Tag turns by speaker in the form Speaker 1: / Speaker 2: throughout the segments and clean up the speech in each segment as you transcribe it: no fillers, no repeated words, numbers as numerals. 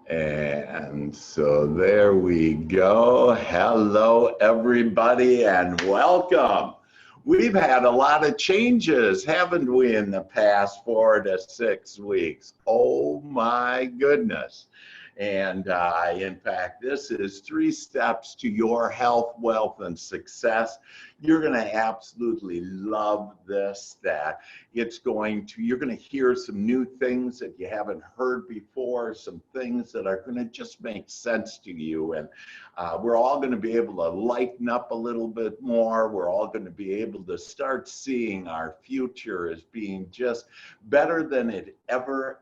Speaker 1: And so there we go. Hello, everybody, and welcome. We've had a lot of changes, haven't we, in the past 4 to 6 weeks? Oh my goodness. And in fact, this is 3 steps to your health, wealth, and success. You're going to absolutely love this, that you're going to hear some new things that you haven't heard before, some things that are going to just make sense to you. And we're all going to be able to lighten up a little bit more. We're all going to be able to start seeing our future as being just better than it ever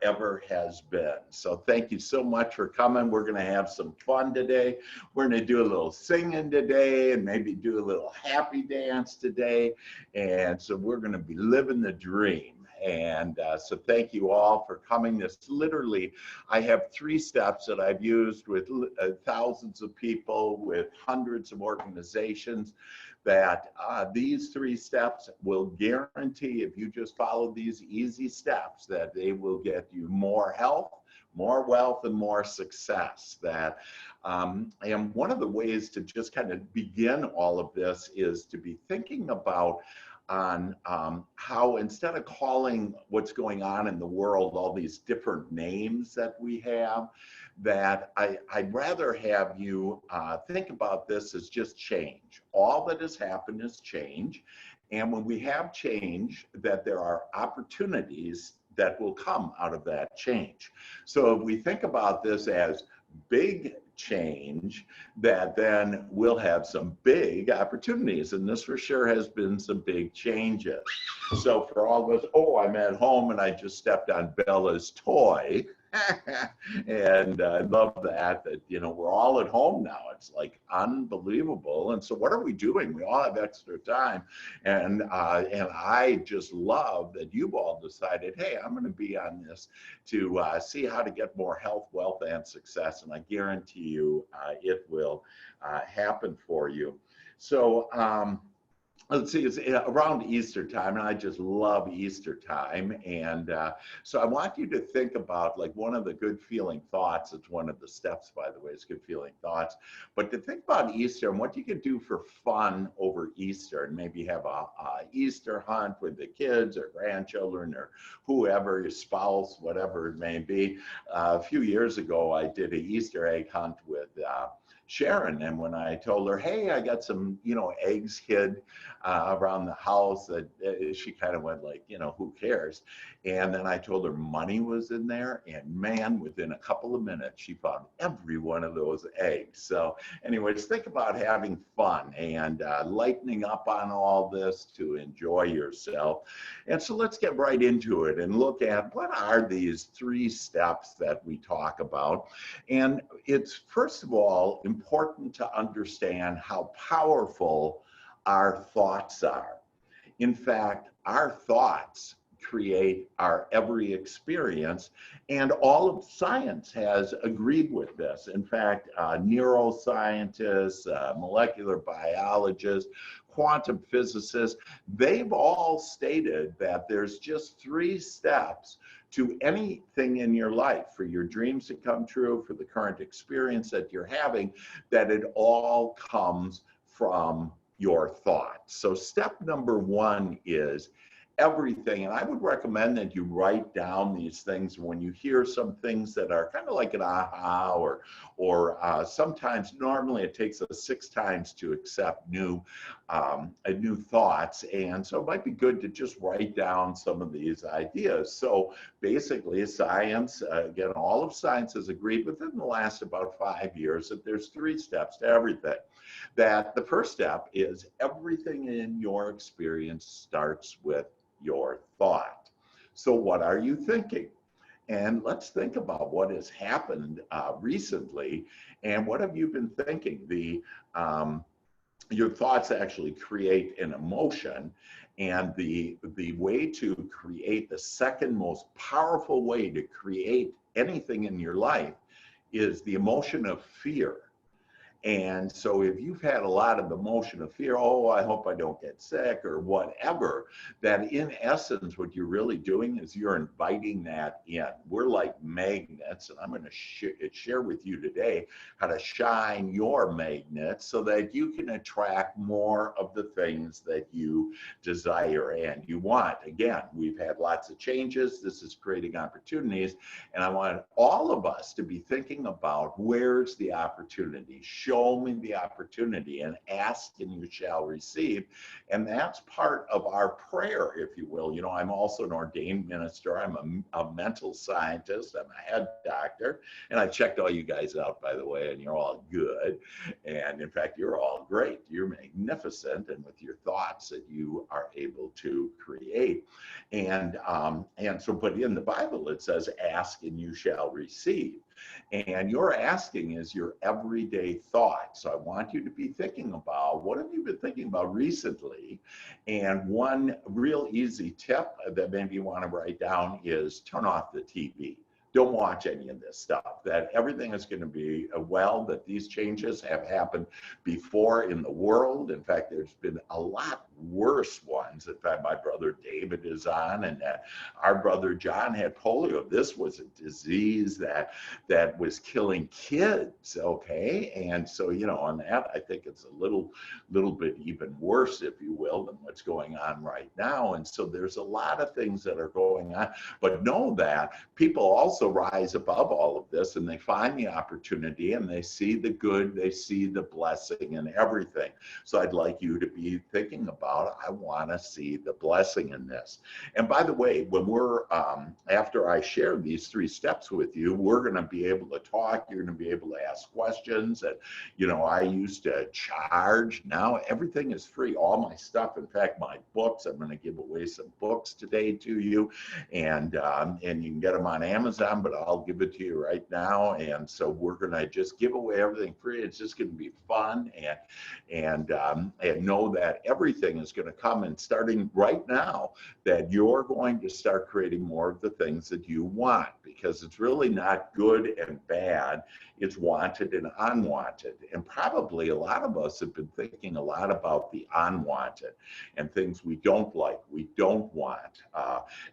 Speaker 1: has been. So thank you so much for coming. We're going to have some fun today. We're going to do a little singing today and maybe do a little happy dance today. And so we're going to be living the dream. And so thank you all for coming. This literally, I have 3 steps that I've used with thousands of people, with hundreds of organizations, that these 3 steps will guarantee, if you just follow these easy steps, that they will get you more health, more wealth, and more success. And one of the ways to just kind of begin all of this is to be thinking about how, instead of calling what's going on in the world all these different names that we have, that I'd rather have you think about this as just change. All that has happened is change. And when we have change, that there are opportunities that will come out of that change. So if we think about this as big change, that then we'll have some big opportunities. And this for sure has been some big changes. So for all of us, oh, I'm at home and I just stepped on Bella's toy. And I love that, we're all at home now. It's like unbelievable. And so what are we doing? We all have extra time. And I just love that you've all decided, hey, I'm going to be on this to see how to get more health, wealth, and success. And I guarantee you it will happen for you. So let's see, it's around Easter time, and I just love Easter time. And so I want you to think about, like, one of the good feeling thoughts. It's one of the steps, by the way, is good feeling thoughts. But to think about Easter and what you can do for fun over Easter, and maybe have a Easter hunt with the kids or grandchildren or whoever, your spouse, whatever it may be. A few years ago, I did an Easter egg hunt with Sharon, and when I told her, hey, I got some, eggs hid around the house, that she kind of went like, who cares? And then I told her money was in there, and man, within a couple of minutes, she found every one of those eggs. So anyways, think about having fun and lightening up on all this to enjoy yourself. And so let's get right into it and look at what are these 3 steps that we talk about. And it's, first of all, important to understand how powerful our thoughts are. In fact, our thoughts create our every experience, and all of science has agreed with this. In fact, neuroscientists, molecular biologists, quantum physicists, they've all stated that there's just 3 steps to anything in your life, for your dreams to come true, for the current experience that you're having, that it all comes from your thoughts. So step number 1 is everything, and I would recommend that you write down these things when you hear some things that are kind of like an aha, or sometimes, normally it takes us 6 times to accept new thoughts, and so it might be good to just write down some of these ideas. So basically, science, again, all of science has agreed within the last about 5 years that there's 3 steps to everything. That the first step is everything in your experience starts with your thought. So what are you thinking? And let's think about what has happened recently, and what have you been thinking? Your thoughts actually create an emotion, and the way to create, the second most powerful way to create anything in your life is the emotion of fear. And so if you've had a lot of emotion of fear, oh, I hope I don't get sick or whatever, that in essence, what you're really doing is you're inviting that in. We're like magnets, and I'm going to share with you today how to shine your magnets so that you can attract more of the things that you desire and you want. Again, we've had lots of changes. This is creating opportunities. And I want all of us to be thinking about, where's the opportunity? Show me the opportunity, and ask and you shall receive. And that's part of our prayer, if you will. You know, I'm also an ordained minister. I'm a mental scientist. I'm a head doctor. And I checked all you guys out, by the way, and you're all good. And in fact, you're all great. You're magnificent. And with your thoughts that you are able to create. And so, but in the Bible, it says, ask and you shall receive. And your asking is your everyday thought. So I want you to be thinking about, what have you been thinking about recently? And one real easy tip that maybe you want to write down is turn off the TV. Don't watch any of this stuff. That everything is going to be well, that these changes have happened before in the world. In fact, there's been a lot worse ones. In fact, my brother David is on, and our brother John had polio. This was a disease that was killing kids, okay? And so, you know, on that, I think it's a little bit even worse, if you will, than what's going on right now. And so there's a lot of things that are going on, but know that people also rise above all of this, and they find the opportunity, and they see the good, they see the blessing in everything. So I'd like you to be thinking about, I want to see the blessing in this. And by the way, when we're after I share these 3 steps with you, we're going to be able to talk. You're going to be able to ask questions. And you know, I used to charge. Now everything is free. All my stuff, in fact, my books, I'm going to give away some books today to you, and you can get them on Amazon, but I'll give it to you right now. And so we're going to just give away everything free. It's just going to be fun, and know that everything is going to come, and starting right now, that you're going to start creating more of the things that you want, because it's really not good and bad. It's wanted and unwanted. And probably a lot of us have been thinking a lot about the unwanted and things we don't like, we don't want.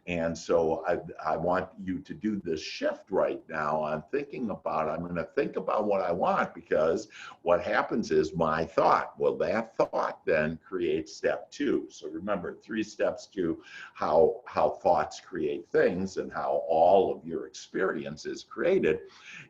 Speaker 1: And so I want you to do this shift right now on thinking about, I'm going to think about what I want, because what happens is my thought. Well, that thought then creates step 2. So remember, 3 steps to how thoughts create things, and how all of your experience is created,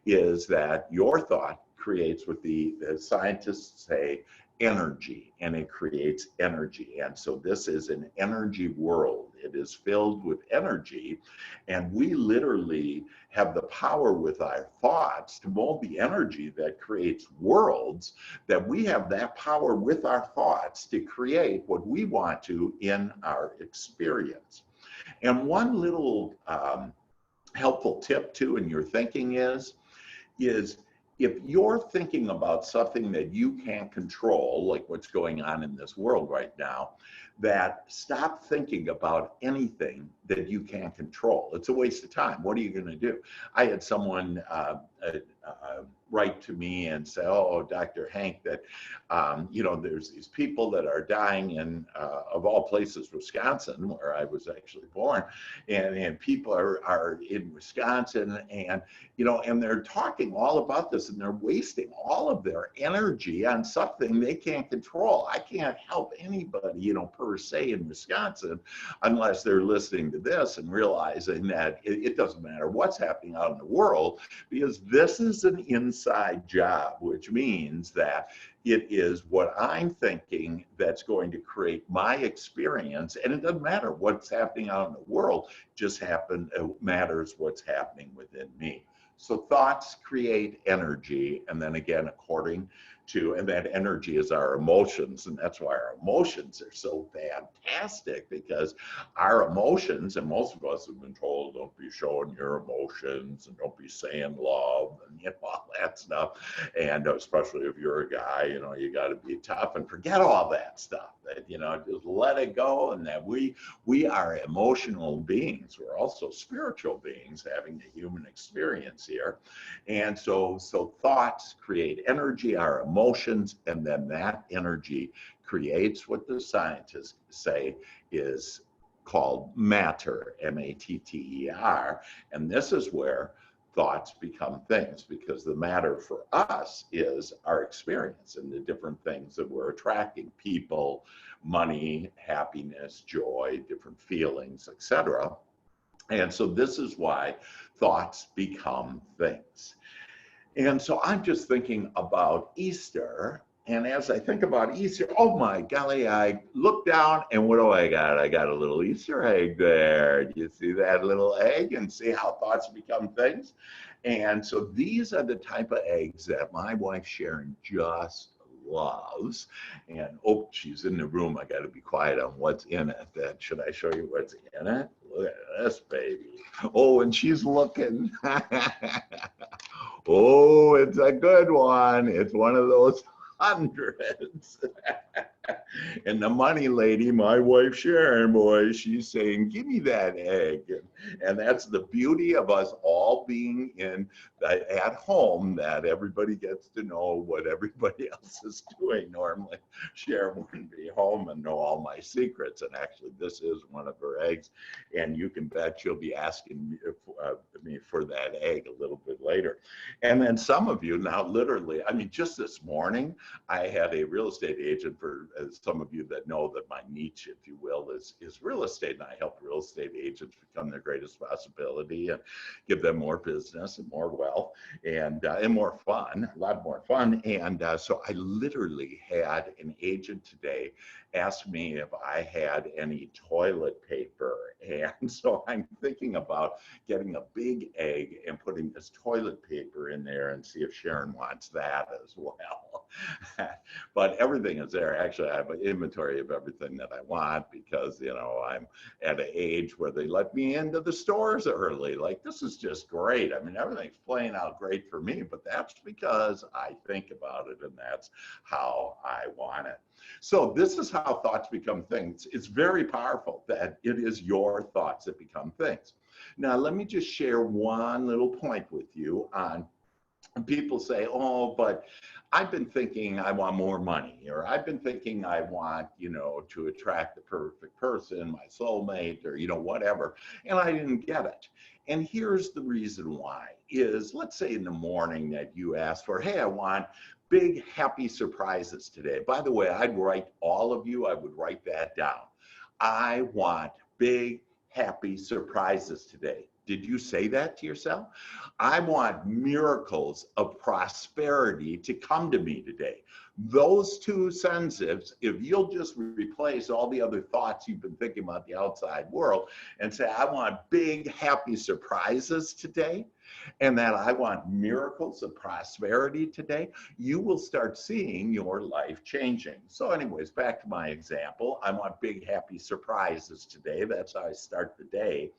Speaker 1: is that your thought creates what the scientists say energy, and it creates energy. And so this is an energy world. It is filled with energy, and we literally have the power with our thoughts to mold the energy that creates worlds, that we have that power with our thoughts to create what we want to in our experience. And one little helpful tip too in your thinking is if you're thinking about something that you can't control, like what's going on in this world right now, that stop thinking about anything that you can't control. It's a waste of time. What are you going to do? I had someone write to me and say, oh, Dr. Hank, that, you know, there's these people that are dying in, of all places, Wisconsin, where I was actually born, and people are in Wisconsin, and, you know, and they're talking all about this, and they're wasting all of their energy on something they can't control. I can't help anybody, you know, per se in Wisconsin, unless they're listening to this and realizing that it doesn't matter what's happening out in the world, because this is an inside job, which means that it is what I'm thinking that's going to create my experience. And it doesn't matter what's happening out in the world, just matters what's happening within me. So thoughts create energy, and then again, according to, and that energy is our emotions, and that's why our emotions are so fantastic, because our emotions, and most of us have been told, don't be showing your emotions, and don't be saying love, and you know, all that stuff, and especially if you're a guy, you know, you got to be tough and forget all that stuff, that, you know, just let it go, and that we are emotional beings. We're also spiritual beings having a human experience things here. And so thoughts create energy, our emotions, and then that energy creates what the scientists say is called matter, M-A-T-T-E-R. And this is where thoughts become things, because the matter for us is our experience and the different things that we're attracting: people, money, happiness, joy, different feelings, etc. And so this is why thoughts become things. And so I'm just thinking about Easter. And as I think about Easter, oh my golly, I look down and what do I got? I got a little Easter egg there. Do you see that little egg and see how thoughts become things? And so these are the type of eggs that my wife Sharon just loves. And oh, she's in the room. I got to be quiet on what's in it. Should I show you what's in it? Look at this baby. Oh, and she's looking. Oh, it's a good one. It's one of those hundreds. And the money lady, my wife Sharon, boy, she's saying, give me that egg. And that's the beauty of us all being at home, that everybody gets to know what everybody else is doing. Normally, Sharon wouldn't be home and know all my secrets. And actually, this is one of her eggs. And you can bet she'll be asking me for that egg a little bit later. And then some of you now, literally, I mean, just this morning, I had a real estate agent, for some of you that know that my niche, if you will, is real estate. And I help real estate agents become their greatest possibility and give them more business and more wealth and more fun, a lot more fun. And so I literally had an agent today ask me if I had any toilet paper. And so I'm thinking about getting a big egg and putting this toilet paper in there and see if Sharon wants that as well. But everything is there. Actually, I have an inventory of everything that I want because, you know, I'm at an age where they let me into the stores early. Like, this is just great. I mean, everything's playing out great for me, but that's because I think about it and that's how I want it. So this is how thoughts become things. It's very powerful that it is your thoughts that become things. Now, let me just share one little point with you on, people say, oh, but I've been thinking I want more money, or I've been thinking I want, you know, to attract the perfect person, my soulmate, or, you know, whatever, and I didn't get it. And here's the reason why is, let's say in the morning that you ask for, hey, I want big happy surprises today. By the way, I'd write all of you, I would write that down. I want big happy surprises today. Did you say that to yourself? I want miracles of prosperity to come to me today. Those two sentences, if you'll just replace all the other thoughts you've been thinking about the outside world and say, I want big happy surprises today, and that I want miracles of prosperity today, you will start seeing your life changing. So anyways, back to my example, I want big happy surprises today. That's how I start the day.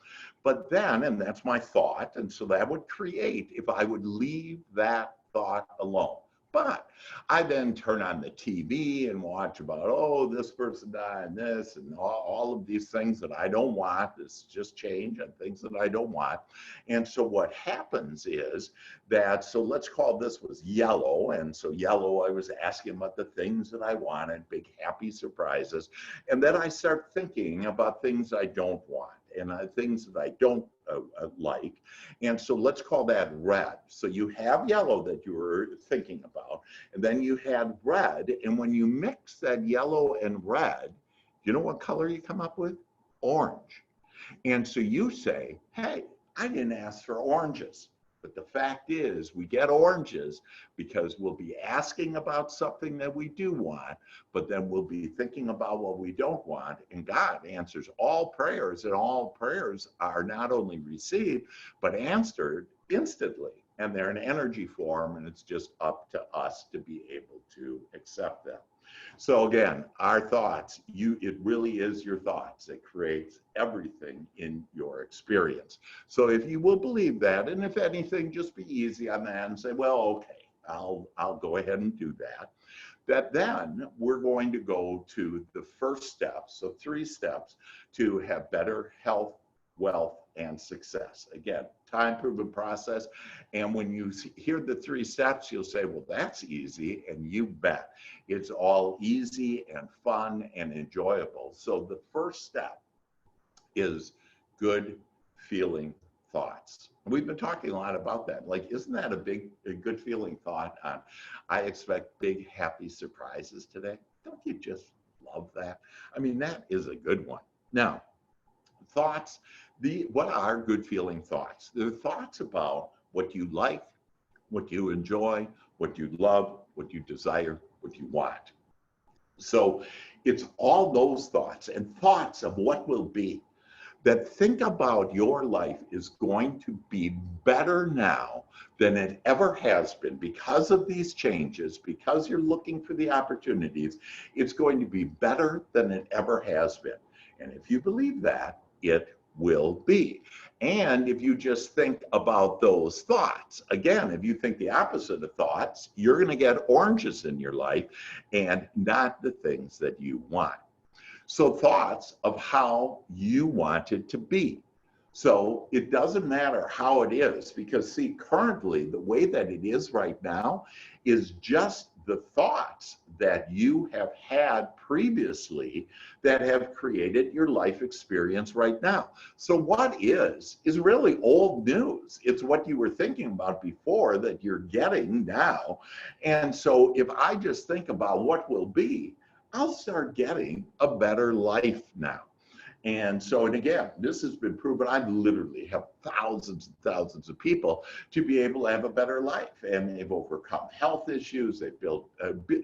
Speaker 1: But then, and that's my thought, and so that would create, if I would leave that thought alone. But I then turn on the TV and watch about, oh, this person died and this and all of these things that I don't want. This just change and things that I don't want. And so what happens is that, so let's call this was yellow. And so yellow, I was asking about the things that I wanted, big happy surprises. And then I start thinking about things I don't want and things that I don't like. And so let's call that red. So you have yellow that you were thinking about, and then you had red. And when you mix that yellow and red, you know what color you come up with? Orange. And so you say, hey, I didn't ask for oranges. But the fact is, we get oranges because we'll be asking about something that we do want, but then we'll be thinking about what we don't want. And God answers all prayers, and all prayers are not only received, but answered instantly. And they're in energy form, and it's just up to us to be able to accept them. So again, our thoughts, it really is your thoughts that creates everything in your experience. So if you will believe that, and if anything, just be easy on that and say, well, okay, I'll go ahead and do that. That then we're going to go to the first step. So 3 steps to have better health, wealth, and success. Again, time-proven process. And when you hear the 3 steps, you'll say, well, that's easy. And you bet. It's all easy and fun and enjoyable. So the first step is good feeling thoughts. We've been talking a lot about that. Like, isn't that a good feeling thought on, I expect big, happy surprises today? Don't you just love that? I mean, that is a good one. Now, thoughts, what are good feeling thoughts? They're thoughts about what you like, what you enjoy, what you love, what you desire, what you want. So it's all those thoughts and thoughts of what will be, that think about your life is going to be better now than it ever has been because of these changes, because you're looking for the opportunities. It's going to be better than it ever has been. And if you believe that, it will be. And if you just think about those thoughts, again, if you think the opposite of thoughts, you're going to get oranges in your life and not the things that you want. So thoughts of how you want it to be. So it doesn't matter how it is, because see, currently the way that it is right now is just the thoughts that you have had previously that have created your life experience right now. So what is really old news. It's what you were thinking about before that you're getting now. And so if I just think about what will be, I'll start getting a better life now. And so, and again, this has been proven. I literally have thousands and thousands of people to be able to have a better life. And they've overcome health issues. They've built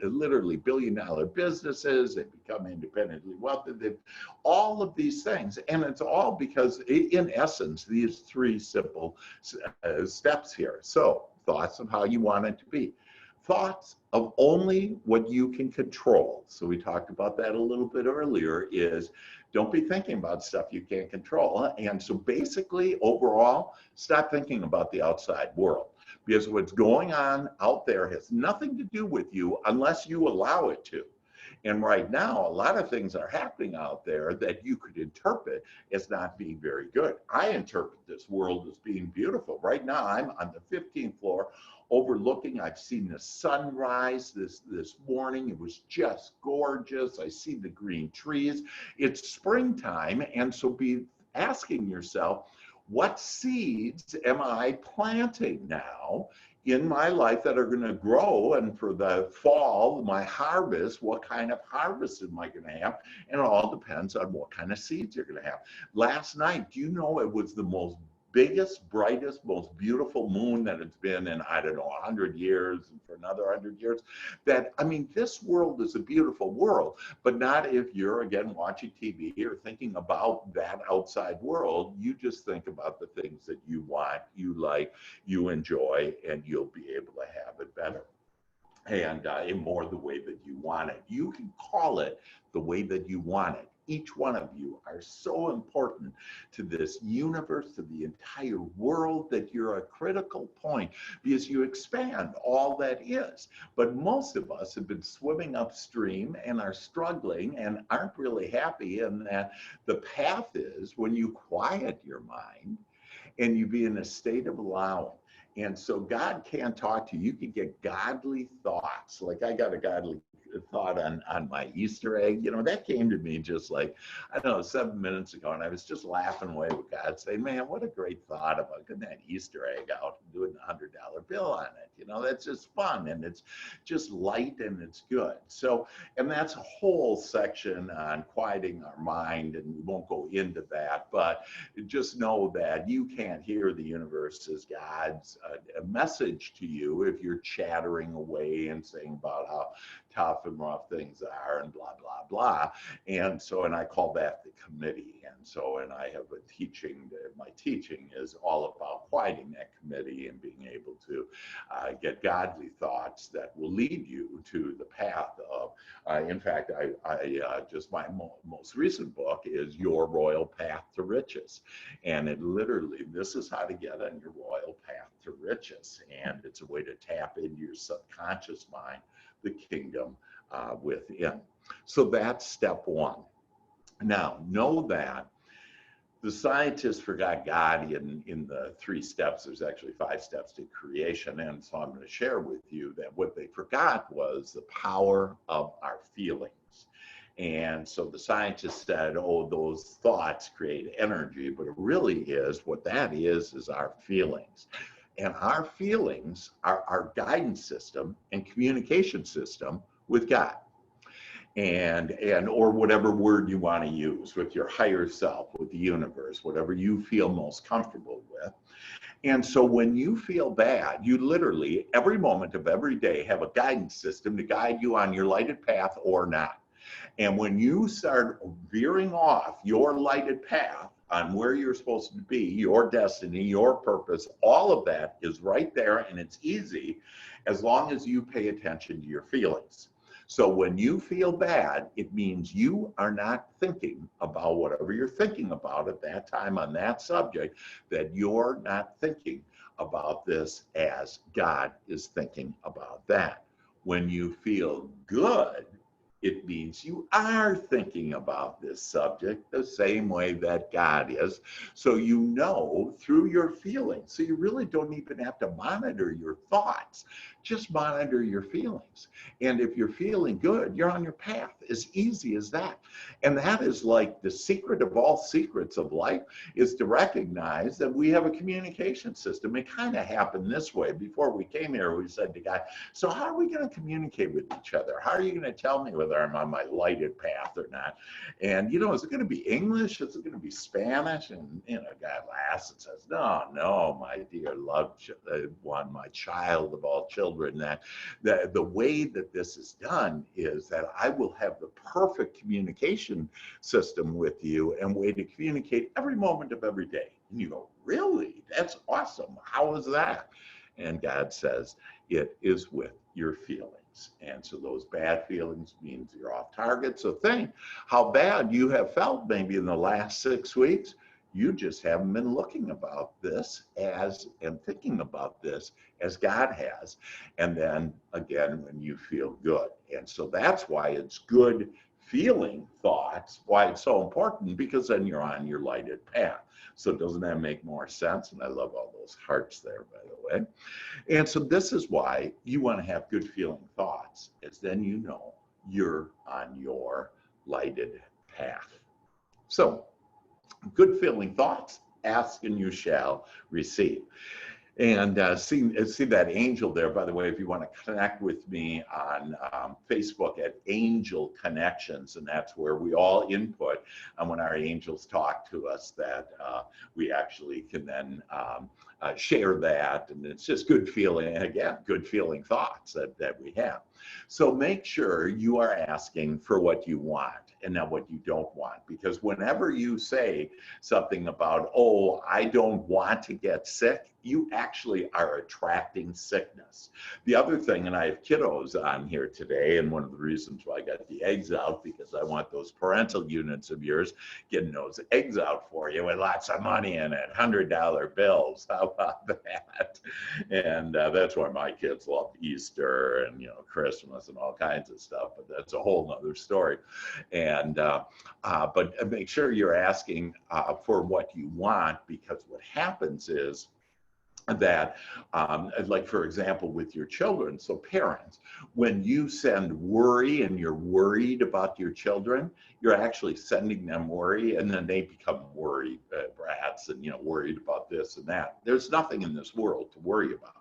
Speaker 1: literally billion-dollar businesses. They've become independently wealthy. They've all of these things. And it's all because, in essence, these 3 simple steps here. So thoughts of how you want it to be. Thoughts of only what you can control. So we talked about that a little bit earlier, is don't be thinking about stuff you can't control. And so basically, overall, stop thinking about the outside world, because what's going on out there has nothing to do with you unless you allow it to. And right now, a lot of things are happening out there that you could interpret as not being very good. I interpret this world as being beautiful. Right now, I'm on the 15th floor overlooking. I've seen the sunrise this morning. It was just gorgeous. I see the green trees. It's springtime. And so be asking yourself, what seeds am I planting now in my life that are going to grow? And for the fall, my harvest, what kind of harvest am I going to have? And it all depends on what kind of seeds you're going to have. Last night, do you know, it was the most biggest, brightest, most beautiful moon that it's been in, I don't know, 100 years, and for another 100 years. That, I mean, this world is a beautiful world, but not if you're, again, watching TV or thinking about that outside world. You just think about the things that you want, you like, you enjoy, and you'll be able to have it better. And more the way that you want it. You can call it the way that you want it. Each one of you are so important to this universe, to the entire world, that you're a critical point because you expand all that is. But most of us have been swimming upstream and are struggling and aren't really happy. And that the path is when you quiet your mind and you be in a state of allowing. And so God can talk to you. You can get godly thoughts. Like, I got a godly thought on my Easter egg. You know, that came to me just like, I don't know, 7 minutes ago. And I was just laughing away with God, saying, man, what a great thought about getting that Easter egg out and doing a $100 bill on it. You know, that's just fun. And it's just light and it's good. So, and that's a whole section on quieting our mind. And we won't go into that. But just know that you can't hear the universe as God's a message to you if you're chattering away and saying about how tough and rough things are and blah, blah, blah. And so, and I call that the committee. And so, and I have a teaching, my teaching is all about quieting that committee and being able to get godly thoughts that will lead you to the path of, in fact, I just, my most recent book is Your Royal Path to Riches. And it literally, this is how to get on your royal path to riches. And it's a way to tap into your subconscious mind, the kingdom within. So that's step one. Now, know that The scientists forgot God in the 3 steps. There's actually 5 steps to creation. And so I'm going to share with you that what they forgot was the power of our feelings. And so the scientists said, oh, those thoughts create energy, but it really is, what that is our feelings. And our feelings are our guidance system and communication system with God. And or whatever word you want to use, with your higher self, with the universe, whatever you feel most comfortable with. And so when you feel bad, you literally every moment of every day have a guidance system to guide you on your lighted path or not. And when you start veering off your lighted path on where you're supposed to be, your destiny, your purpose, all of that is right there, and it's easy as long as you pay attention to your feelings. So when you feel bad, it means you are not thinking about whatever you're thinking about at that time on that subject, that you're not thinking about this as God is thinking about that. When you feel good, it means you are thinking about this subject the same way that God is. So you know through your feelings. So you really don't even have to monitor your thoughts. Just monitor your feelings. And if you're feeling good, you're on your path. As easy as that. And that is like the secret of all secrets of life, is to recognize that we have a communication system. It kind of happened this way. Before we came here, we said to God, so how are we going to communicate with each other? How are you going to tell me whether I'm on my lighted path or not? And, you know, is it going to be English? Is it going to be Spanish? And, you know, God laughs and says, no, my dear loved one, my child of all children, that the way that this is done is that I will have the perfect communication system with you and way to communicate every moment of every day. And you go, really? That's awesome. How is that? And God says, it is with your feelings. And so those bad feelings means you're off target. So think how bad you have felt maybe in the last 6 weeks. You just haven't been looking about this as and thinking about this as God has. And then again, when you feel good. And so that's why it's good feeling thoughts, why it's so important, because then you're on your lighted path. So doesn't that make more sense? And I love all those hearts there, by the way. And so this is why you want to have good feeling thoughts, is then you know you're on your lighted path. So good feeling thoughts, ask and you shall receive. And see that angel there, by the way, if you want to connect with me on Facebook at Angel Connections, and that's where we all input. And when our angels talk to us, that we actually can then share that. And it's just good feeling, again, good feeling thoughts that we have. So make sure you are asking for what you want and not what you don't want. Because whenever you say something about, oh, I don't want to get sick, you actually are attracting sickness. The other thing, and I have kiddos on here today, and one of the reasons why I got the eggs out, because I want those parental units of yours getting those eggs out for you with lots of money in it, $100 bills. How about that? And that's why my kids love Easter and, you know, Christmas and all kinds of stuff, but that's a whole nother story. And but make sure you're asking for what you want, because what happens is that, like, for example, with your children, so parents, when you send worry and you're worried about your children, you're actually sending them worry, and then they become worry brats and, you know, worried about this and that. There's nothing in this world to worry about.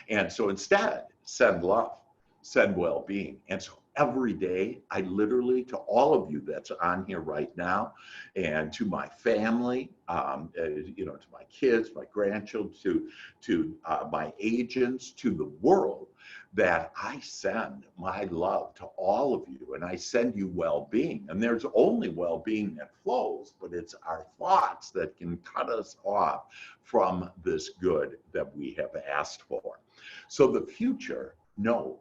Speaker 1: And so instead, send love, send well-being. And so every day, I literally, to all of you that's on here right now, and to my family, you know, to my kids, my grandchildren, to my agents, to the world, that I send my love to all of you, and I send you well-being. And there's only well-being that flows, but it's our thoughts that can cut us off from this good that we have asked for. So the future,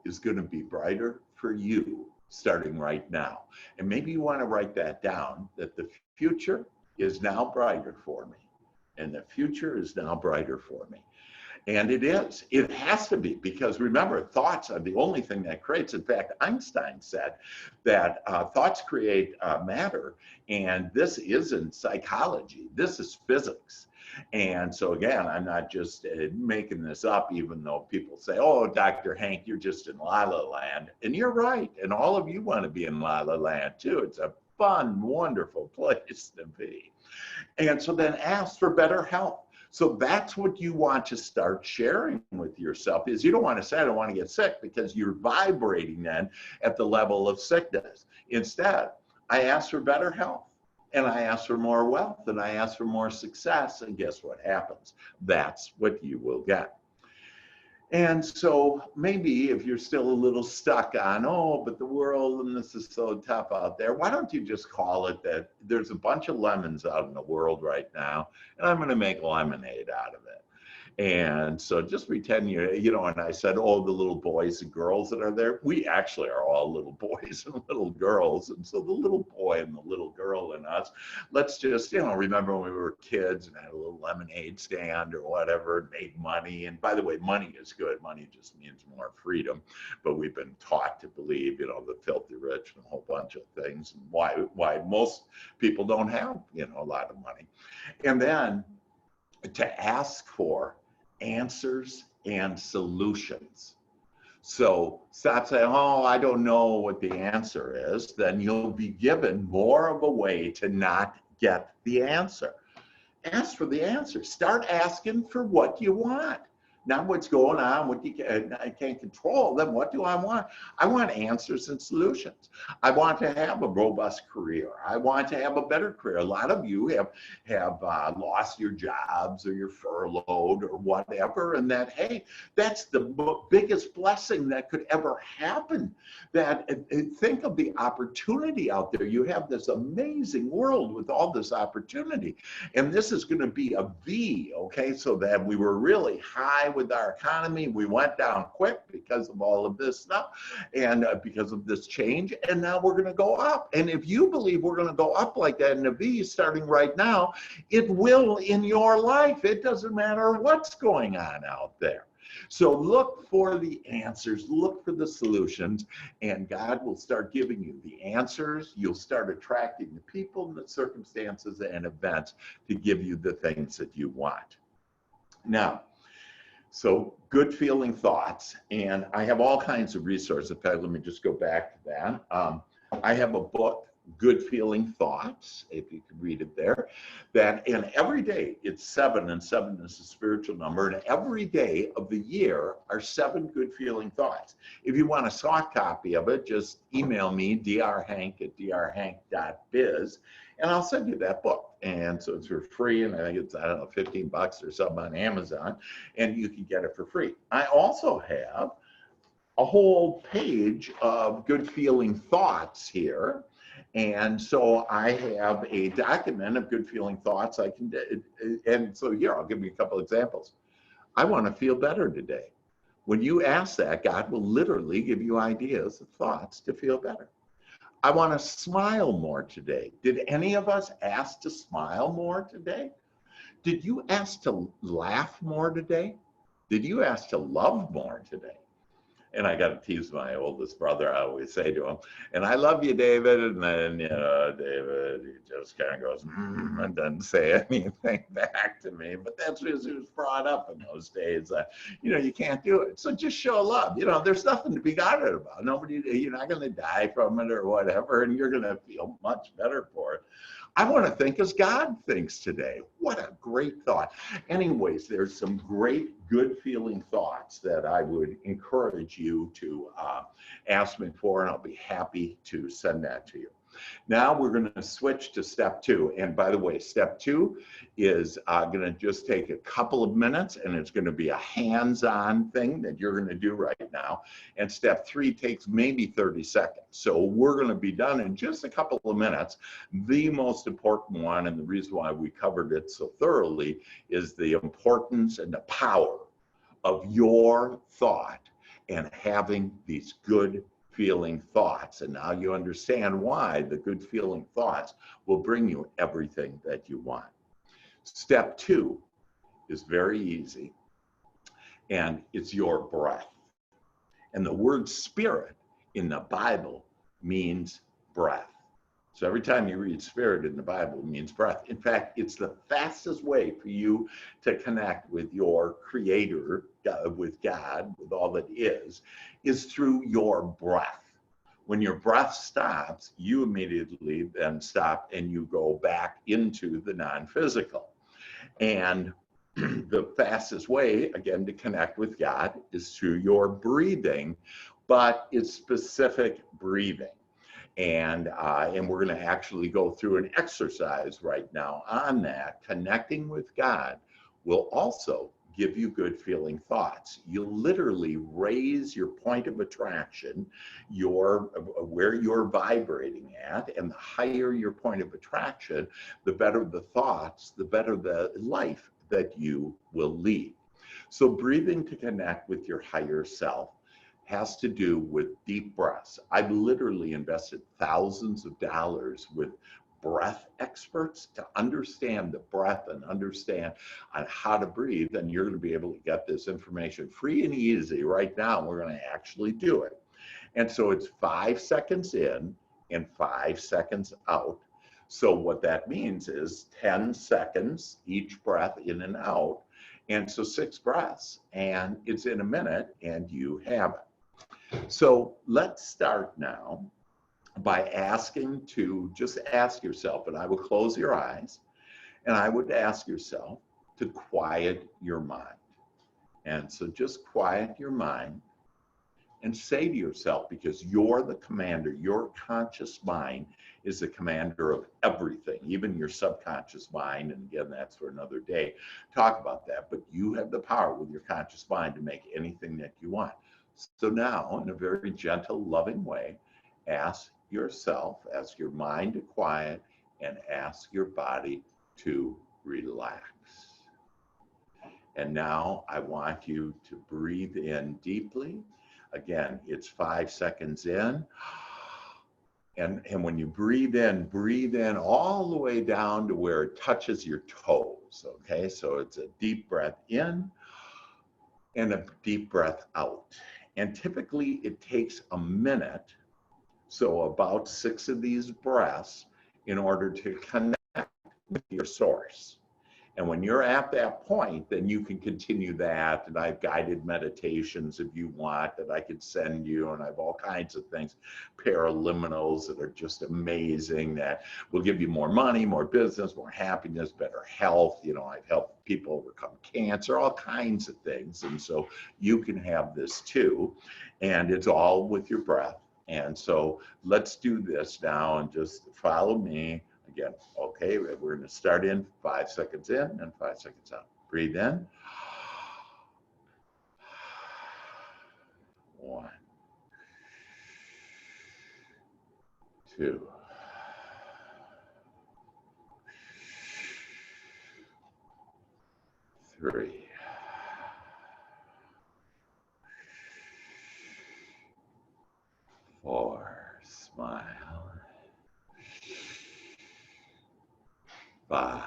Speaker 1: is going to be brighter for you starting right now. And maybe you want to write that down, that the future is now brighter for me. And the future is now brighter for me. And it is. It has to be, because remember, thoughts are the only thing that creates. In fact, Einstein said that thoughts create matter, and this isn't psychology. This is physics. And so again, I'm not just making this up, even though people say, oh, Dr. Hank, you're just in La La Land. And you're right. And all of you want to be in La La Land too. It's a fun, wonderful place to be. And so then ask for better health. So that's what you want to start sharing with yourself, is you don't want to say, I don't want to get sick, because you're vibrating then at the level of sickness. Instead, I ask for better health, and I ask for more wealth, and I ask for more success, and guess what happens? That's what you will get. And so maybe if you're still a little stuck on, oh, but the world and this is so tough out there, why don't you just call it that there's a bunch of lemons out in the world right now, and I'm going to make lemonade out of it. And so just pretend you know, and I said, oh, the little boys and girls that are there, we actually are all little boys and little girls. And so the little boy and the little girl in us, let's just, you know, remember when we were kids and had a little lemonade stand or whatever, and made money. And by the way, money is good. Money just means more freedom. But we've been taught to believe, you know, the filthy rich and a whole bunch of things, and why most people don't have, you know, a lot of money. And then to ask for answers and solutions. So stop saying, oh, I don't know what the answer is. Then you'll be given more of a way to not get the answer. Ask for the answer. Start asking for what you want. Not what's going on, what you can't control. Then what do I want? I want answers and solutions. I want to have a robust career. I want to have a better career. A lot of you have lost your jobs, or you're furloughed or whatever, and that, hey, that's the biggest blessing that could ever happen. That think of the opportunity out there. You have this amazing world with all this opportunity, and this is going to be a V, okay? So that we were really high with our economy, we went down quick because of all of this stuff, and because of this change, and now we're going to go up. And if you believe we're going to go up like that in a V starting right now, it will in your life. It doesn't matter what's going on out there. So look for the answers, look for the solutions, and God will start giving you the answers. You'll start attracting the people and the circumstances and events to give you the things that you want. Now, so good feeling thoughts, and I have all kinds of resources. In fact, let me just go back to that. I have a book, Good Feeling Thoughts, if you could read it there, that, and every day it's 7, and 7 is a spiritual number, and every day of the year are 7 good feeling thoughts. If you want a soft copy of it, just email me, drhank@drhank.biz, and I'll send you that book. And so it's for free, and I think it's, I don't know, $15 or something on Amazon, and you can get it for free. I also have a whole page of good feeling thoughts here. And so I have a document of good feeling thoughts I can, and so here, I'll give you a couple examples. I want to feel better today. When you ask that, God will literally give you ideas, thoughts to feel better. I want to smile more today. Did any of us ask to smile more today? Did you ask to laugh more today? Did you ask to love more today? And I got to tease my oldest brother. I always say to him, and I love you, David. And then, you know, David, he just kind of goes, and doesn't say anything back to me. But that's because he was brought up in those days. You know, you can't do it. So just show love. You know, there's nothing to be guarded about. Nobody, you're not going to die from it or whatever, and you're going to feel much better for it. I want to think as God thinks today. What a great thought. Anyways, there's some great good feeling thoughts that I would encourage you to ask me for, and I'll be happy to send that to you. Now we're going to switch to step 2. And by the way, step 2 is going to just take a couple of minutes, and it's going to be a hands-on thing that you're going to do right now. And step 3 takes maybe 30 seconds. So we're going to be done in just a couple of minutes. The most important one, and the reason why we covered it so thoroughly, is the importance and the power of your thought and having these good feeling thoughts. And now you understand why the good feeling thoughts will bring you everything that you want. Step 2 is very easy. and it's your breath. And the word spirit in the Bible means breath. So every time you read spirit in the Bible, it means breath. In fact, it's the fastest way for you to connect with your creator, with God, with all that is through your breath. When your breath stops, you immediately then stop and you go back into the non-physical. And the fastest way, again, to connect with God is through your breathing, but it's specific breathing. And we're going to actually go through an exercise right now on that. Connecting with God will also give you good feeling thoughts. You literally raise your point of attraction, where you're vibrating at, and the higher your point of attraction, the better the thoughts, the better the life that you will lead. So breathing to connect with your higher self has to do with deep breaths. I've literally invested thousands of dollars with breath experts to understand the breath and understand on how to breathe, and you're going to be able to get this information free and easy right now. We're going to actually do it. And so it's 5 seconds in and 5 seconds out. So what that means is 10 seconds each breath in and out. And so 6 breaths, and it's in a minute, and you have it. So let's start now by asking to just ask yourself, and I will close your eyes, and I would ask yourself to quiet your mind. And so just quiet your mind and say to yourself, because you're the commander, your conscious mind is the commander of everything, even your subconscious mind. And again, that's for another day, talk about that. But you have the power with your conscious mind to make anything that you want. So now, in a very gentle, loving way, ask yourself, ask your mind to quiet, and ask your body to relax. And now I want you to breathe in deeply. Again, it's 5 seconds in. And when you breathe in all the way down to where it touches your toes, okay? So it's a deep breath in and a deep breath out. And typically it takes a minute, so about 6 of these breaths, in order to connect with your source. And when you're at that point, then you can continue that. And I've guided meditations if you want that I could send you. And I have all kinds of things, paraliminals that are just amazing, that will give you more money, more business, more happiness, better health. You know, I've helped people overcome cancer, all kinds of things. And so you can have this too. And it's all with your breath. And so let's do this now and just follow me. Again, okay, we're going to start in 5 seconds in and 5 seconds out. Breathe in. 1, 2, 3, 4, smile. 5.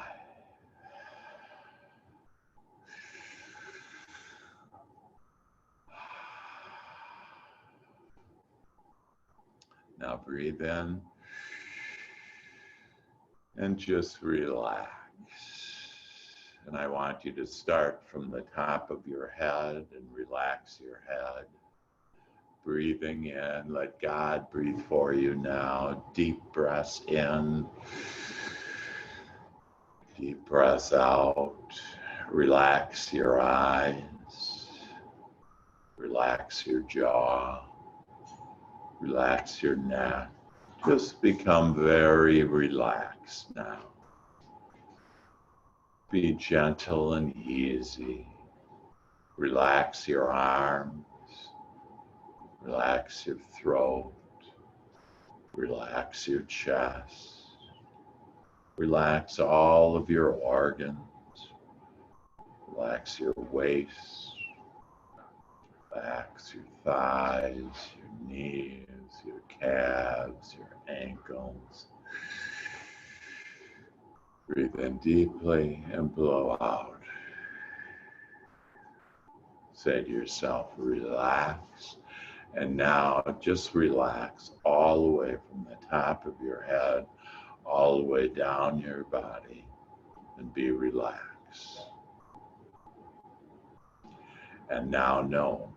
Speaker 1: Now breathe in and just relax. And I want you to start from the top of your head and relax your head. Breathing in, let God breathe for you now. Deep breaths in, deep breaths out. Relax your eyes, relax your jaw, relax your neck. Just become very relaxed now. Be gentle and easy. Relax your arms, relax your throat, relax your chest. Relax all of your organs. Relax your waist. Relax your thighs, your knees, your calves, your ankles. Breathe in deeply and blow out. Say to yourself, relax. And now just relax all the way from the top of your head, all the way down your body, and be relaxed. And now know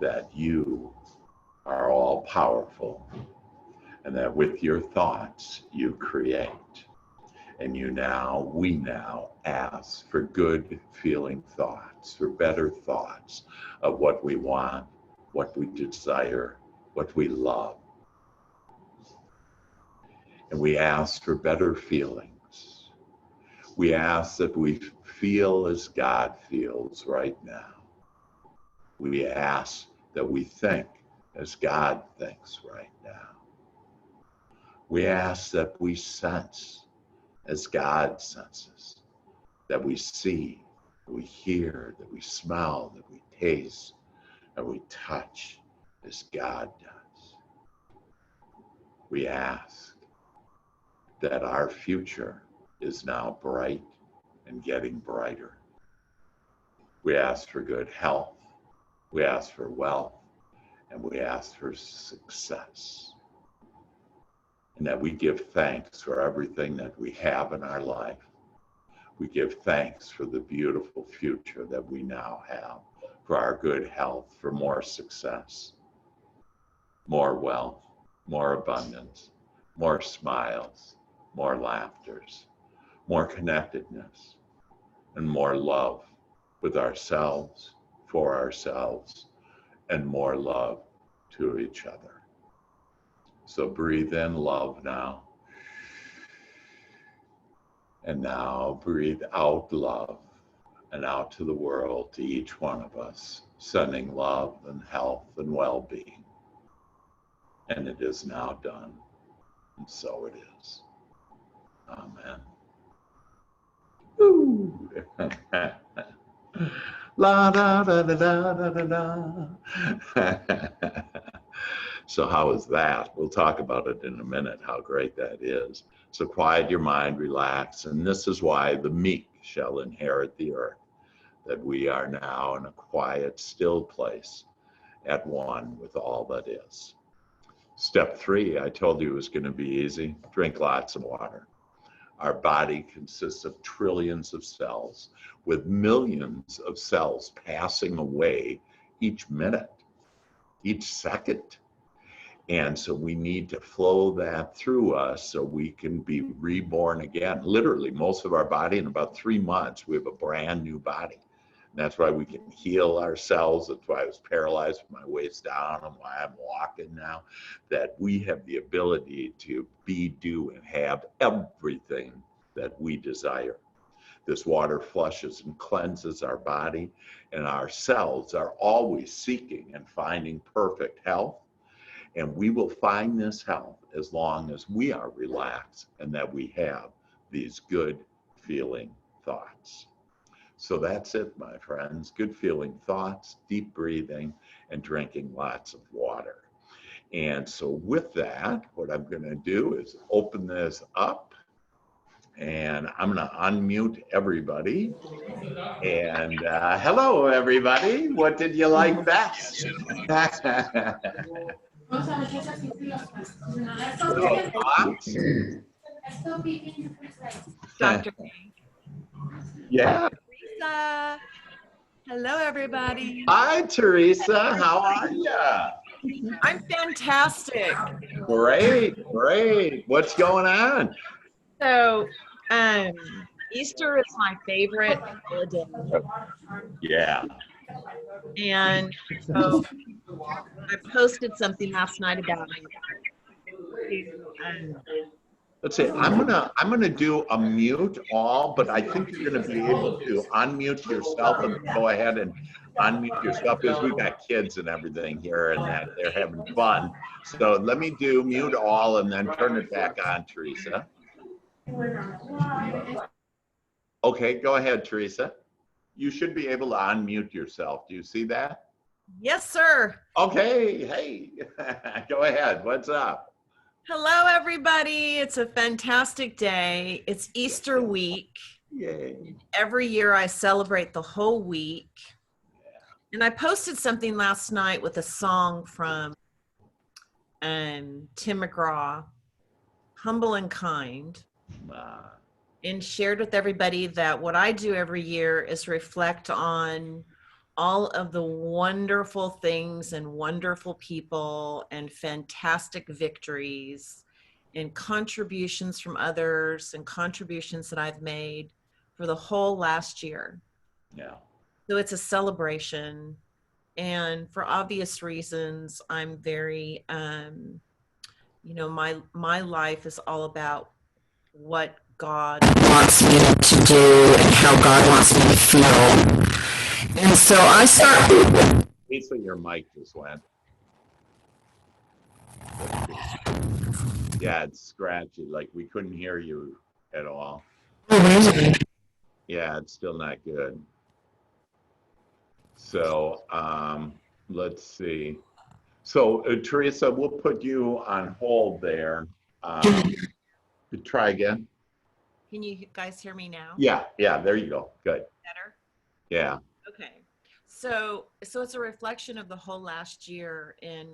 Speaker 1: that you are all powerful and that with your thoughts you create. And we now ask for good feeling thoughts, for better thoughts of what we want, what we desire, what we love. And we ask for better feelings. We ask that we feel as God feels right now. We ask that we think as God thinks right now. We ask that we sense as God senses, that we see, that we hear, that we smell, that we taste, that we touch as God does. We ask that our future is now bright and getting brighter. We ask for good health, we ask for wealth, and we ask for success. And that we give thanks for everything that we have in our life. We give thanks for the beautiful future that we now have, for our good health, for more success, more wealth, more abundance, more smiles, more laughters, more connectedness, and more love with ourselves, for ourselves, and more love to each other. So breathe in love now. And now breathe out love and out to the world, to each one of us, sending love and health and well-being. And it is now done. And so it is. Amen. Woo. La da da da da da da. So how is that? We'll talk about it in a minute, how great that is. So quiet your mind, relax, and this is why the meek shall inherit the earth, that we are now in a quiet, still place, at one with all that is. Step 3, I told you it was going to be easy. Drink lots of water. Our body consists of trillions of cells, with millions of cells passing away each minute, each second. And so we need to flow that through us so we can be reborn again. Literally, most of our body, in about 3 months, we have a brand new body. And that's why we can heal ourselves. That's why I was paralyzed from my waist down and why I'm walking now. That we have the ability to be, do, and have everything that we desire. This water flushes and cleanses our body, and our cells are always seeking and finding perfect health. And we will find this health as long as we are relaxed and that we have these good feeling thoughts. So that's it, my friends. Good feeling thoughts, deep breathing, and drinking lots of water. And so with that, what I'm going to do is open this up. And I'm going to unmute everybody. And hello, everybody. What did you like best?
Speaker 2: Dr.
Speaker 1: Yeah.
Speaker 2: Teresa. Hello, everybody.
Speaker 1: Hi, Teresa. How are you?
Speaker 2: I'm fantastic.
Speaker 1: Great, great. What's going on?
Speaker 2: So, Easter is my favorite holiday.
Speaker 1: Yeah.
Speaker 2: And so I posted something last night about it.
Speaker 1: Let's see. I'm gonna do a mute all, but I think you're gonna be able to unmute yourself and go ahead and unmute yourself because we got kids and everything here and that they're having fun. So let me do mute all and then turn it back on, Teresa. Okay, go ahead, Teresa. You should be able to unmute yourself. Do you see that?
Speaker 2: Yes, sir.
Speaker 1: Okay, hey, go ahead. What's up?
Speaker 2: Hello, everybody. It's a fantastic day. It's Easter week.
Speaker 1: Yay.
Speaker 2: Every year I celebrate the whole week. And I posted something last night with a song from Tim McGraw, Humble and Kind, and shared with everybody that what I do every year is reflect on all of the wonderful things and wonderful people and fantastic victories and contributions from others and contributions that I've made for the whole last year.
Speaker 1: Yeah.
Speaker 2: So it's a celebration. And for obvious reasons, I'm very, my life is all about what God wants me to do and how God wants me to feel. And so I start.
Speaker 1: Lisa, your mic just went. Yeah, it's scratchy. Like we couldn't hear you at all. Yeah, it's still not good. So let's see. So Teresa, we'll put you on hold there. Try again.
Speaker 2: Can you guys hear me now?
Speaker 1: Yeah, there you go. Good.
Speaker 2: Better?
Speaker 1: Yeah.
Speaker 2: Okay. So it's a reflection of the whole last year, and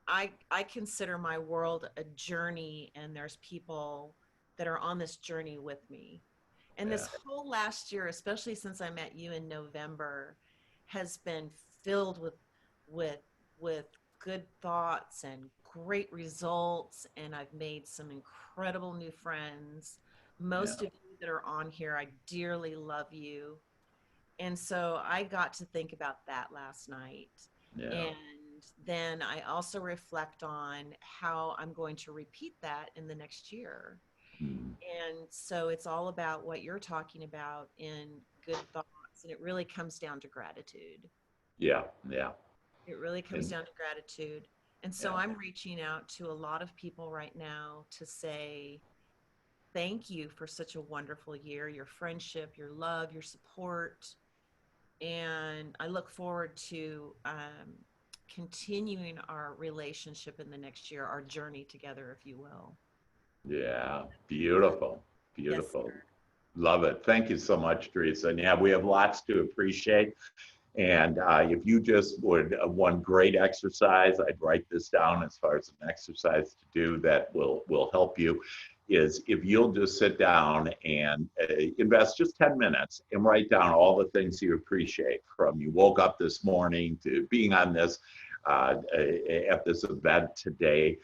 Speaker 2: I consider my world a journey, and there's people that are on this journey with me. And this whole last year, especially since I met you in November, has been filled with good thoughts and great results, and I've made some incredible new friends. Most of you that are on here, I dearly love you. And so I got to think about that last night.
Speaker 1: Yeah.
Speaker 2: And then I also reflect on how I'm going to repeat that in the next year. And so it's all about what you're talking about in good thoughts. And it really comes down to gratitude.
Speaker 1: Yeah.
Speaker 2: It really comes down to gratitude. And so I'm reaching out to a lot of people right now to say, thank you for such a wonderful year, your friendship, your love, your support. And I look forward to continuing our relationship in the next year, our journey together, if you will.
Speaker 1: Yeah, beautiful.
Speaker 2: Yes,
Speaker 1: Love it. Thank you so much, Teresa. And yeah, we have lots to appreciate. And if you just would, one great exercise, I'd write this down as far as an exercise to do that will help you, is if you'll just sit down and invest just 10 minutes and write down all the things you appreciate, from you woke up this morning to being on this at this event today.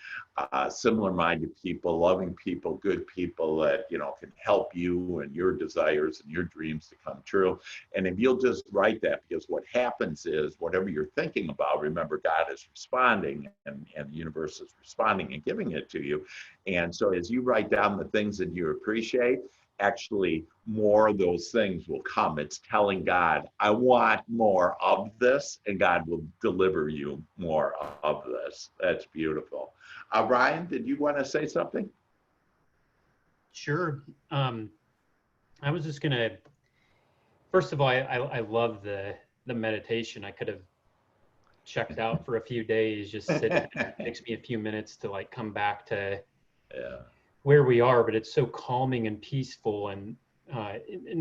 Speaker 1: Similar-minded people, loving people, good people that can help you and your desires and your dreams to come true. And if you'll just write that, because what happens is whatever you're thinking about, remember, God is responding, and the universe is responding and giving it to you. And so as you write down the things that you appreciate, actually more of those things will come. It's telling God, I want more of this, and God will deliver you more of this. That's beautiful. Ryan, did you want to say something?
Speaker 3: Sure. I was just gonna, first of all, I love the meditation. I could have checked out for a few days, just sit. It takes me a few minutes to like come back to where we are, but it's so calming and peaceful. And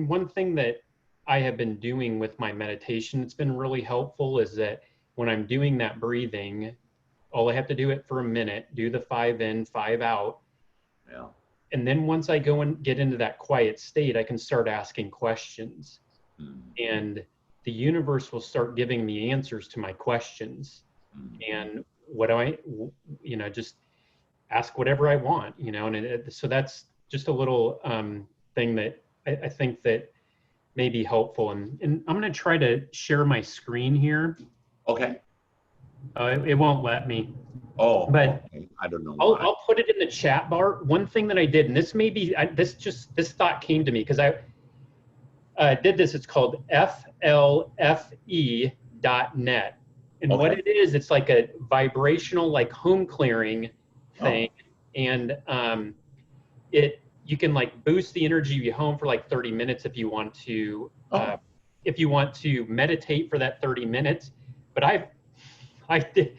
Speaker 3: one thing that I have been doing with my meditation that's been really helpful is that when I'm doing that breathing, all I have to do it for a minute, do the 5 in, 5 out.
Speaker 1: Yeah.
Speaker 3: And then once I go and get into that quiet state, I can start asking questions. And the universe will start giving me answers to my questions. And what do I, just ask whatever I want, and so that's just a little thing that I think that may be helpful. And I'm going to try to share my screen here.
Speaker 1: Okay.
Speaker 3: It won't let me.
Speaker 1: Oh,
Speaker 3: but
Speaker 1: okay. I don't know.
Speaker 3: I'll put it in the chat bar. One thing that I did, and this may be, this thought came to me because I did this. It's called flfe.net. And what it is, it's like a vibrational, like home clearing thing. And you can like boost the energy of your home for like 30 minutes if you want to, meditate for that 30 minutes. But that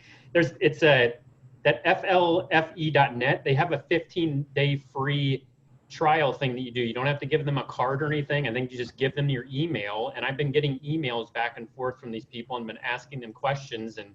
Speaker 3: flfe.net, they have a 15-day free trial thing that you do. You don't have to give them a card or anything. I think you just give them your email. And I've been getting emails back and forth from these people and been asking them questions. And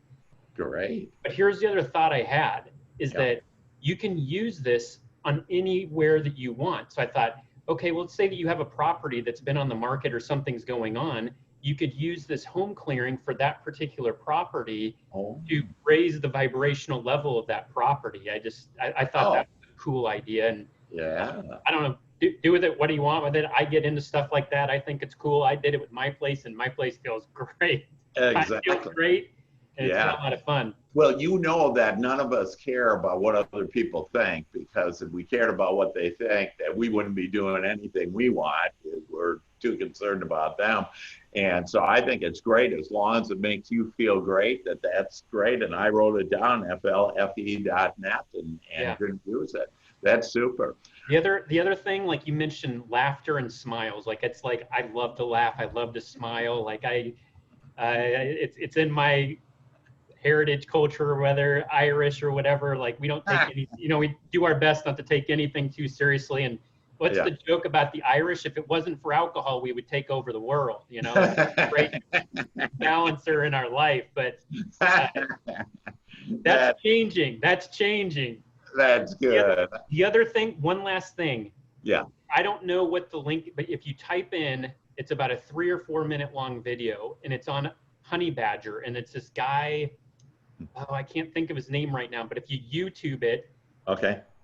Speaker 1: Great.
Speaker 3: but here's the other thought I had is
Speaker 1: Yeah.
Speaker 3: that you can use this on anywhere that you want. So I thought, okay, well, let's say that you have a property that's been on the market or something's going on. You could use this home clearing for that particular property
Speaker 1: Oh.
Speaker 3: to raise the vibrational level of that property. I thought that was a cool idea. And
Speaker 1: Yeah.
Speaker 3: I don't know, do with it what do you want with it. I get into stuff like that. I think it's cool. I did it with my place, and my place feels great.
Speaker 1: Exactly.
Speaker 3: It feels great, and it's been a lot of fun.
Speaker 1: Well, you know that none of us care about what other people think, because if we cared about what they think, that we wouldn't be doing anything we want. We're too concerned about them. And so I think it's great as long as it makes you feel great, that's great. And I wrote it down, flfe.net, and can use it. That's super.
Speaker 3: The other thing, like you mentioned, laughter and smiles. Like it's like I love to laugh, I love to smile. Like it's in my heritage culture, whether Irish or whatever. Like we don't take any, we do our best not to take anything too seriously. And what's the joke about the Irish? If it wasn't for alcohol, we would take over the world. It's a great balancer in our life. But that's changing. That's changing.
Speaker 1: That's good.
Speaker 3: The other thing, one last thing.
Speaker 1: Yeah.
Speaker 3: I don't know what the link, but if you type in, it's about a 3 or 4 minute long video, and it's on honey badger, and it's this guy. Oh, I can't think of his name right now, but if you YouTube it,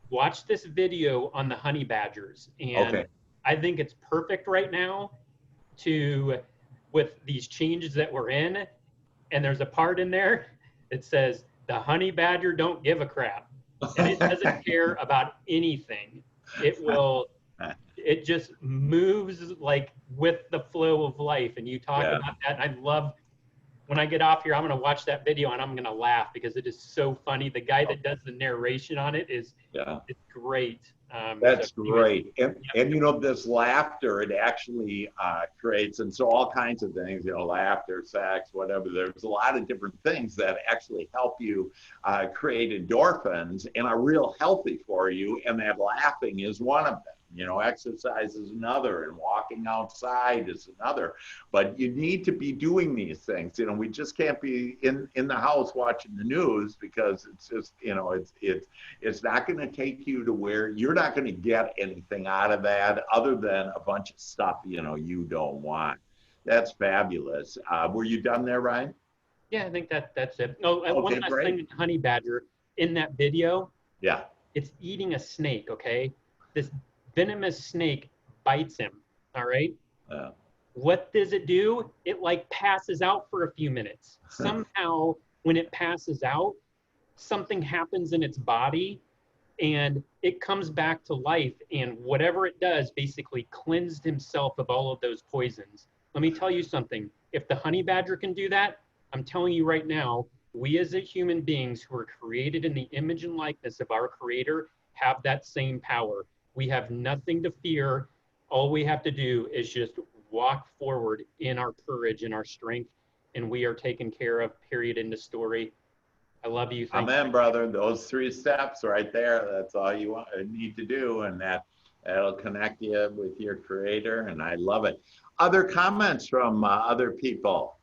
Speaker 3: watch this video on the honey badgers. And I think it's perfect right now with these changes that we're in. And there's a part in there that says, the honey badger don't give a crap. And it doesn't care about anything. It just moves like with the flow of life. And you talk about that. And I love, when I get off here, I'm going to watch that video and I'm going to laugh because it is so funny. The guy that does the narration on it it's great.
Speaker 1: That's great. And this laughter, it actually creates, and so all kinds of things, laughter, sex, whatever. There's a lot of different things that actually help you create endorphins and are real healthy for you. And that laughing is one of them. Exercise is another, and walking outside is another. But you need to be doing these things. We just can't be in the house watching the news, because it's just, it's not going to take you to where you're not going to get anything out of that other than a bunch of stuff, you don't want. That's fabulous. Were you done there, Ryan?
Speaker 3: Yeah, I think that's it. No, one last thing, honey badger, in that video, it's eating a snake, okay? This venomous snake bites him, all right? What does it do? It passes out for a few minutes. Somehow, when it passes out, something happens in its body and it comes back to life, and whatever it does basically cleansed himself of all of those poisons. Let me tell you something. If the honey badger can do that, I'm telling you right now, we as human beings who are created in the image and likeness of our Creator have that same power. We have nothing to fear. All we have to do is just walk forward in our courage and our strength, and we are taken care of, period, end of story. I love you.
Speaker 1: Amen, brother. Those 3 steps right there, that's all you need to do, and that'll connect you with your Creator, and I love it. Other comments from other people?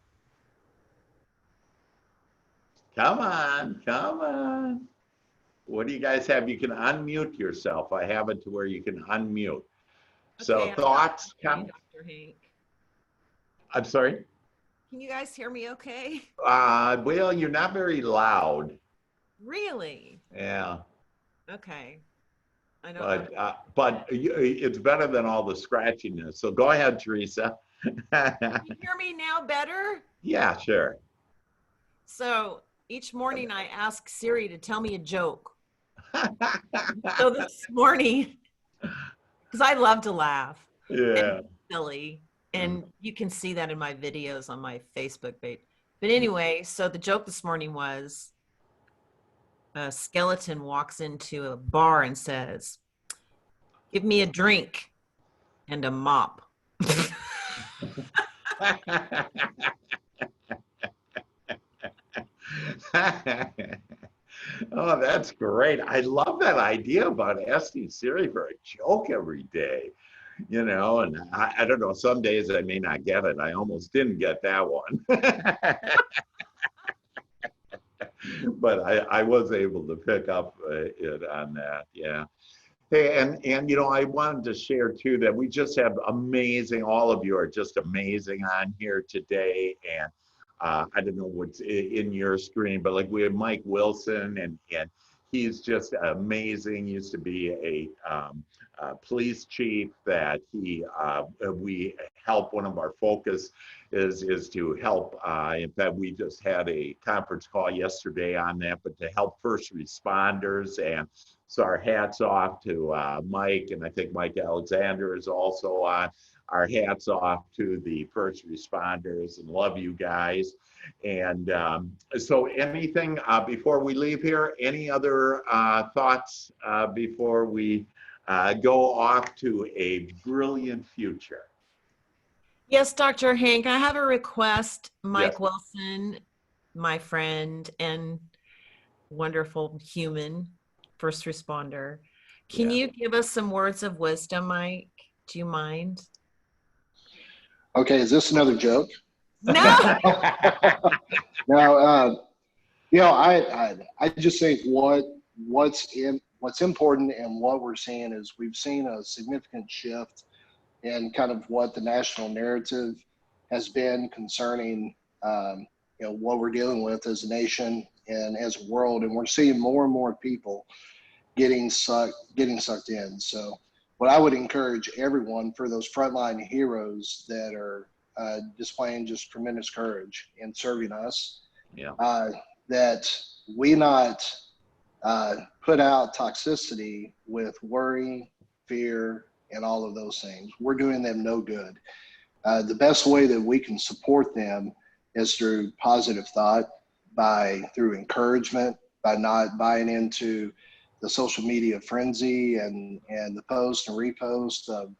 Speaker 1: Come on. What do you guys have? You can unmute yourself. I have it to where you can unmute. So thoughts?
Speaker 2: Dr. Hank.
Speaker 1: I'm sorry?
Speaker 2: Can you guys hear me okay?
Speaker 1: Well, you're not very loud.
Speaker 2: Really?
Speaker 1: Yeah.
Speaker 2: Okay. I know.
Speaker 1: But it's better than all the scratchiness. So go ahead, Teresa.
Speaker 2: Can you hear me now better?
Speaker 1: Yeah, sure.
Speaker 2: So each morning I ask Siri to tell me a joke. So this morning, because I love to laugh.
Speaker 1: Yeah.
Speaker 2: And silly. And you can see that in my videos on my Facebook page. But anyway, so the joke this morning was a skeleton walks into a bar and says, "Give me a drink and a mop."
Speaker 1: Oh, that's great. I love that idea about asking Siri for a joke every day. And I don't know, some days I may not get it. I almost didn't get that one. But I was able to pick up it on that. Yeah. Hey, and I wanted to share too that we just have amazing, all of you are just amazing on here today. And I don't know what's in your screen, but like we have Mike Wilson, and he's just amazing. Used to be a police chief that we help. One of our focus is to help. In fact, we just had a conference call yesterday on that, but to help first responders. And so our hats off to Mike, and I think Mike Alexander is also on. Our hats off to the first responders, and love you guys. And so anything before we leave here, any other thoughts before we go off to a brilliant future?
Speaker 2: Yes, Dr. Hank, I have a request. Mike
Speaker 1: Yes.
Speaker 2: Wilson, my friend and wonderful human first responder. Can
Speaker 1: Yeah.
Speaker 2: you give us some words of wisdom, Mike? Do you mind?
Speaker 4: Okay, is this another joke?
Speaker 2: No.
Speaker 4: No, I just think what's important and what we're seeing is we've seen a significant shift in kind of what the national narrative has been concerning what we're dealing with as a nation and as a world, and we're seeing more and more people getting sucked in. So what I would encourage everyone, for those frontline heroes that are displaying just tremendous courage in serving us,
Speaker 1: Yeah.
Speaker 4: that we not put out toxicity with worry, fear, and all of those things. We're doing them no good. The best way that we can support them is through positive thought, through encouragement, by not buying into the social media frenzy and the post and repost of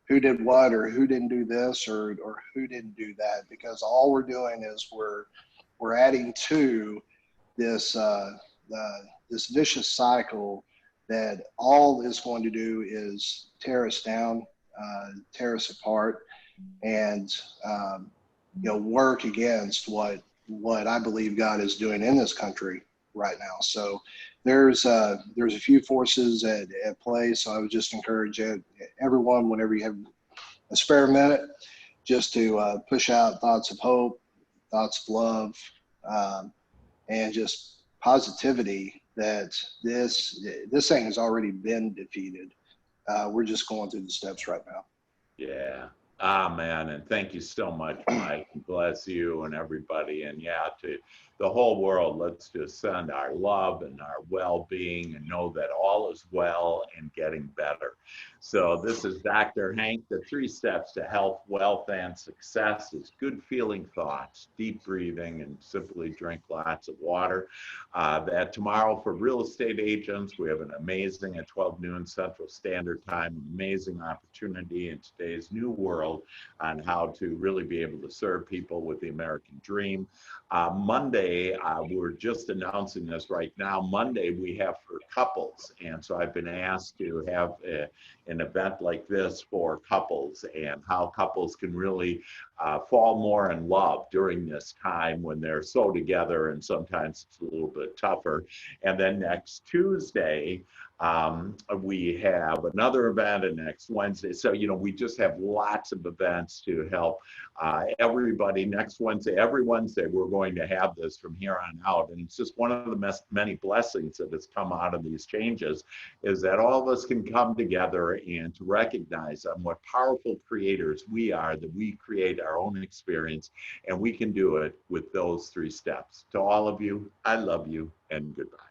Speaker 4: who did what or who didn't do this or who didn't do that, because all we're doing is we're adding to this this vicious cycle that all it's going to do is tear us down, tear us apart, and work against what I believe God is doing in this country right now. So there's a few forces at play. So I would just encourage everyone, whenever you have a spare minute, just to push out thoughts of hope, thoughts of love, and just positivity that this thing has already been defeated. We're just going through the steps right now.
Speaker 1: Yeah. Amen. And thank you so much, Mike. Bless you and everybody. And yeah, to the whole world, let's just send our love and our well-being and know that all is well and getting better. So this is Dr. Hank. The 3 steps to health, wealth, and success is good feeling thoughts, deep breathing, and simply drink lots of water. That tomorrow for real estate agents, we have an amazing at 12 noon Central Standard Time, amazing opportunity in today's new world on how to really be able to serve people with the American dream. Monday, we're just announcing this right now. Monday, we have for couples. And so I've been asked to have an event like this for couples, and how couples can really fall more in love during this time when they're so together, and sometimes it's a little bit tougher. And then next Tuesday, we have another event, and next Wednesday. So, we just have lots of events to help everybody. Next Wednesday, every Wednesday, we're going to have this from here on out. And it's just one of the many blessings that has come out of these changes, is that all of us can come together and to recognize what powerful creators we are, that we create our own experience, and we can do it with those 3 steps. To all of you, I love you, and goodbye.